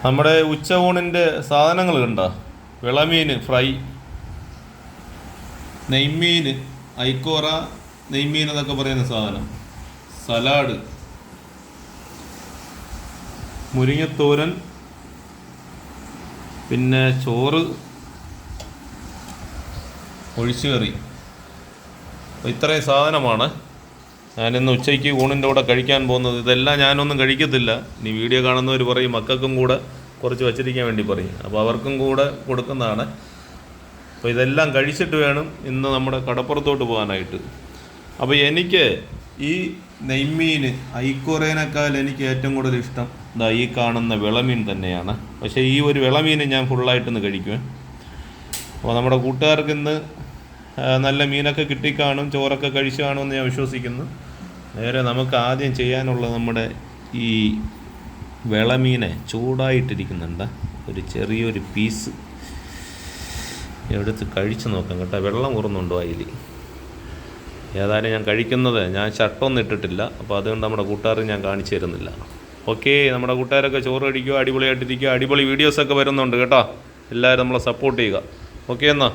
നമ്മുടെ ഉച്ചയൂണിൻ്റെ സാധനങ്ങൾ കണ്ടോ? വിളമീൻ ഫ്രൈ, നെയ്മീൻ, ഐക്കോറ നെയ്മീൻ എന്നൊക്കെ പറയുന്ന സാധനം, സലാഡ്, മുരിങ്ങത്തോരൻ, പിന്നെ ചോറ്, ഒഴിച്ചുകറി. അപ്പോൾ ഇത്രയും സാധനമാണ് ഞാനിന്ന് ഉച്ചയ്ക്ക് ഊണിൻ്റെ കൂടെ കഴിക്കാൻ പോകുന്നത്. ഇതെല്ലാം ഞാനൊന്നും കഴിക്കത്തില്ല. ഇനി വീഡിയോ കാണുന്നവർ പറയും മക്കൾക്കും കൂടെ കുറച്ച് വച്ചിരിക്കാൻ വേണ്ടി പറയും. അപ്പോൾ അവർക്കും കൂടെ കൊടുക്കുന്നതാണ്. അപ്പോൾ ഇതെല്ലാം കഴിച്ചിട്ട് വേണം ഇന്ന് നമ്മുടെ കടപ്പുറത്തോട്ട് പോകാനായിട്ട്. അപ്പോൾ എനിക്ക് ഈ നെയ്മീൻ ഐക്കോറേനേക്കാൾ എനിക്ക് ഏറ്റവും കൂടുതൽ ഇഷ്ടം ഈ കാണുന്ന വിളമീൻ തന്നെയാണ്. പക്ഷേ ഈ ഒരു വിളമീൻ ഞാൻ ഫുള്ളായിട്ടൊന്ന് കഴിക്കുവേ. അപ്പോൾ നമ്മുടെ കൂട്ടുകാർക്ക് ഇന്ന് നല്ല മീനൊക്കെ കിട്ടിക്കാണും, ചോറൊക്കെ കഴിച്ചു കാണുമെന്ന് ഞാൻ വിശ്വസിക്കുന്നു. നേരെ നമുക്ക് ആദ്യം ചെയ്യാനുള്ളത് നമ്മുടെ ഈ വിളമീനെ ചൂടായിട്ടിരിക്കുന്നുണ്ട് ഒരു ചെറിയൊരു പീസ് എടുത്ത് കഴിച്ച് നോക്കാം കേട്ടോ. വെള്ളം കുറന്നുണ്ടോ അതിൽ? ഏതായാലും ഞാൻ കഴിക്കുന്നത്, ഞാൻ ഷർട്ടൊന്നും ഇട്ടിട്ടില്ല, അപ്പോൾ അതുകൊണ്ട് നമ്മുടെ കൂട്ടുകാർക്ക് ഞാൻ കാണിച്ചു തരുന്നില്ല. ഓക്കെ, നമ്മുടെ കൂട്ടുകാരൊക്കെ ചോറ് കഴിക്കുക, അടിപൊളിയായിട്ടിരിക്കുക. അടിപൊളി വീഡിയോസൊക്കെ വരുന്നുണ്ട് കേട്ടോ. എല്ലാവരും നമ്മളെ സപ്പോർട്ട് ചെയ്യുക. ഓക്കെ എന്നാൽ